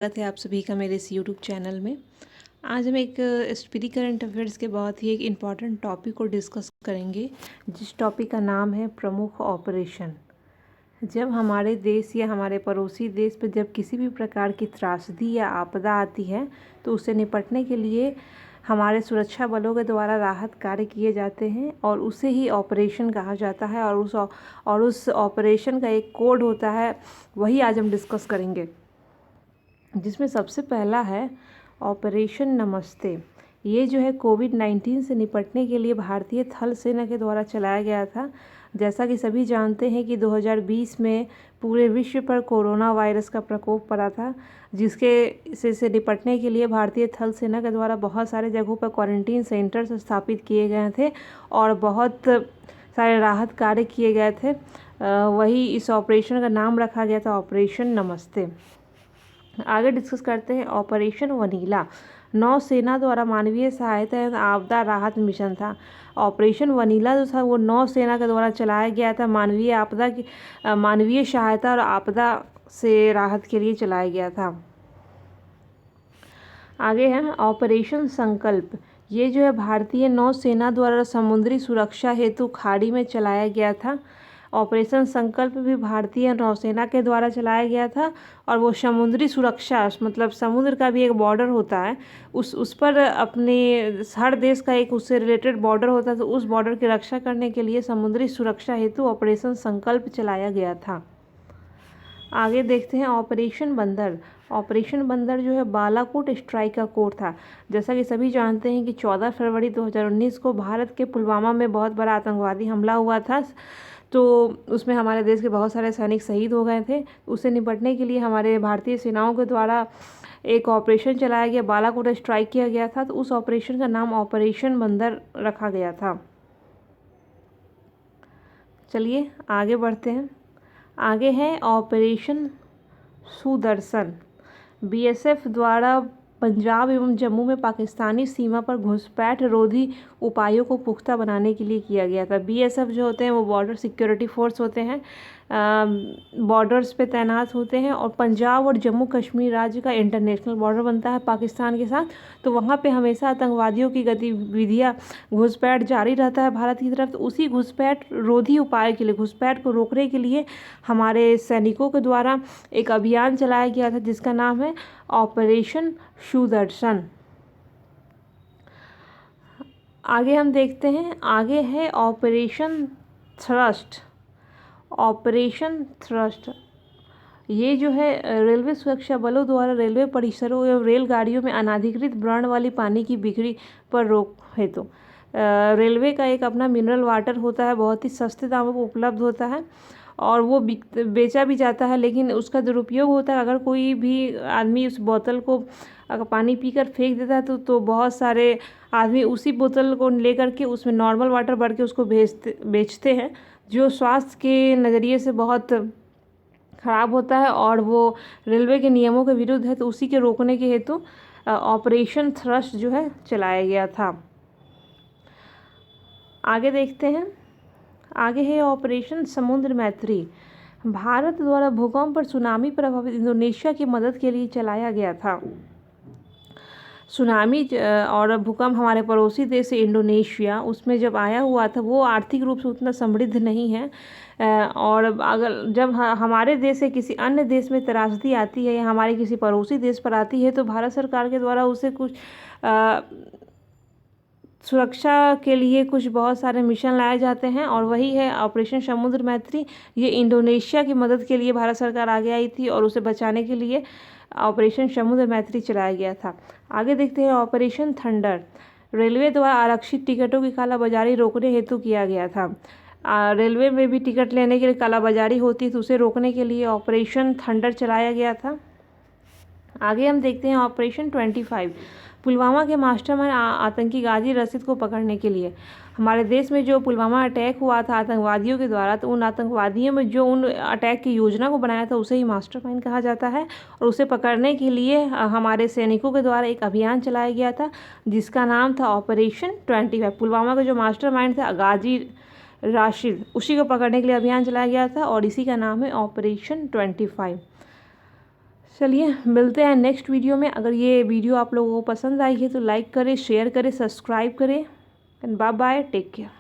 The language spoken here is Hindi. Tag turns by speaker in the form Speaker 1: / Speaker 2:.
Speaker 1: स्वागत है आप सभी का मेरे इस यूट्यूब चैनल में। आज हम एक स्पीडी करंट अफेयर्स के बहुत ही एक इम्पॉर्टेंट टॉपिक को डिस्कस करेंगे, जिस टॉपिक का नाम है प्रमुख ऑपरेशन। जब हमारे देश या हमारे पड़ोसी देश पर जब किसी भी प्रकार की त्रासदी या आपदा आती है तो उससे निपटने के लिए हमारे सुरक्षा बलों के द्वारा राहत कार्य किए जाते हैं और उसे ही ऑपरेशन कहा जाता है। और उस ऑपरेशन का एक कोड होता है, वही आज हम डिस्कस करेंगे, जिसमें सबसे पहला है ऑपरेशन नमस्ते। ये जो है कोविड-19 से निपटने के लिए भारतीय थल सेना के द्वारा चलाया गया था। जैसा कि सभी जानते हैं कि 2020 में पूरे विश्व पर कोरोना वायरस का प्रकोप पड़ा था, जिसके से निपटने के लिए भारतीय थल सेना के द्वारा बहुत सारे जगहों पर क्वारंटीन सेंटर्स स्थापित किए गए थे और बहुत सारे राहत कार्य किए गए थे। वही इस ऑपरेशन का नाम रखा गया था ऑपरेशन नमस्ते। आगे डिस्कस करते हैं ऑपरेशन वनीला। नौसेना द्वारा मानवीय सहायता एवं आपदा राहत मिशन था। ऑपरेशन वनीला जो था वो नौसेना के द्वारा चलाया गया था। मानवीय सहायता और आपदा से राहत के लिए चलाया गया था। आगे है ऑपरेशन संकल्प। ये जो है भारतीय नौसेना द्वारा समुद्री सुरक्षा हेतु खाड़ी में चलाया गया था। ऑपरेशन संकल्प भी भारतीय नौसेना के द्वारा चलाया गया था और वो समुद्री सुरक्षा, मतलब समुद्र का भी एक बॉर्डर होता है, उस पर अपने हर देश का एक उससे रिलेटेड बॉर्डर होता है, तो उस बॉर्डर की रक्षा करने के लिए समुद्री सुरक्षा हेतु ऑपरेशन संकल्प चलाया गया था। आगे देखते हैं ऑपरेशन बंदर। ऑपरेशन बंदर जो है बालाकोट स्ट्राइक का कोड था। जैसा कि सभी जानते हैं कि 14 फरवरी 2019 को भारत के पुलवामा में बहुत बड़ा आतंकवादी हमला हुआ था, तो उसमें हमारे देश के बहुत सारे सैनिक शहीद हो गए थे। उससे निपटने के लिए हमारे भारतीय सेनाओं के द्वारा एक ऑपरेशन चलाया गया, बालाकोट स्ट्राइक किया गया था, तो उस ऑपरेशन का नाम ऑपरेशन बंदर रखा गया था। चलिए आगे बढ़ते हैं। आगे है ऑपरेशन सुदर्शन। बीएसएफ द्वारा पंजाब एवं जम्मू में पाकिस्तानी सीमा पर घुसपैठ रोधी उपायों को पुख्ता बनाने के लिए किया गया था। बीएसएफ जो होते हैं वो बॉर्डर सिक्योरिटी फोर्स होते हैं, बॉर्डर्स पे तैनात होते हैं, और पंजाब और जम्मू कश्मीर राज्य का इंटरनेशनल बॉर्डर बनता है पाकिस्तान के साथ। तो वहाँ पे हमेशा आतंकवादियों की गतिविधियाँ, घुसपैठ जारी रहता है भारत की तरफ। तो उसी घुसपैठ रोधी उपाय के लिए, घुसपैठ को रोकने के लिए हमारे सैनिकों के द्वारा एक अभियान चलाया गया था, जिसका नाम है ऑपरेशन सुदर्शन। आगे हम देखते हैं, आगे है ऑपरेशन थ्रस्ट। ऑपरेशन थ्रस्ट ये जो है रेलवे सुरक्षा बलों द्वारा रेलवे परिसरों एवं रेलगाड़ियों में अनाधिकृत ब्रांड वाली पानी की बिक्री पर रोक हेतु। रेलवे का एक अपना मिनरल वाटर होता है, बहुत ही सस्ते दामों पर उपलब्ध होता है और वो बेचा भी जाता है, लेकिन उसका दुरुपयोग होता है। अगर कोई भी आदमी उस बोतल को अगर पानी पीकर फेंक देता है तो बहुत सारे आदमी उसी बोतल को लेकर के उसमें नॉर्मल वाटर भर के उसको बेचते हैं, जो स्वास्थ्य के नज़रिए से बहुत ख़राब होता है और वो रेलवे के नियमों के विरुद्ध है। तो उसी के रोकने के हेतु ऑपरेशन थ्रस्ट जो है चलाया गया था। आगे देखते हैं, आगे है ऑपरेशन समुद्र मैत्री। भारत द्वारा भूकंप और सुनामी प्रभावित इंडोनेशिया की मदद के लिए चलाया गया था। सुनामी और भूकंप हमारे पड़ोसी देश इंडोनेशिया, उसमें जब आया हुआ था, वो आर्थिक रूप से उतना समृद्ध नहीं है, और अगर जब हमारे देश से किसी अन्य देश में त्रासदी आती है या हमारे किसी पड़ोसी देश पर आती है, तो भारत सरकार के द्वारा उसे कुछ सुरक्षा के लिए कुछ बहुत सारे मिशन लाए जाते हैं, और वही है ऑपरेशन समुद्र मैत्री। ये इंडोनेशिया की मदद के लिए भारत सरकार आगे आई थी और उसे बचाने के लिए ऑपरेशन समुद्र मैत्री चलाया गया था। आगे देखते हैं ऑपरेशन थंडर। रेलवे द्वारा आरक्षित टिकटों की कालाबाजारी रोकने हेतु किया गया था। रेलवे में भी टिकट लेने के लिए कालाबाजारी होती है, तो उसे रोकने के लिए ऑपरेशन थंडर चलाया गया था। आगे हम देखते हैं ऑपरेशन 25। पुलवामा के मास्टरमाइंड आतंकी गाजी रशीद को पकड़ने के लिए हमारे देश में जो पुलवामा अटैक हुआ था आतंकवादियों के द्वारा, तो उन आतंकवादियों में जो उन अटैक की योजना को बनाया था उसे ही मास्टरमाइंड कहा जाता है, और उसे पकड़ने के लिए हमारे सैनिकों के द्वारा एक अभियान चलाया गया था, जिसका नाम था ऑपरेशन 25। पुलवामा का जो मास्टरमाइंड था गाजी राशिद, उसी को पकड़ने के लिए अभियान चलाया गया था और इसी का नाम है ऑपरेशन 25। चलिए मिलते हैं नेक्स्ट वीडियो में। अगर ये वीडियो आप लोगों को पसंद आई है तो लाइक करें, शेयर करें, सब्सक्राइब करें। And bye bye, take care.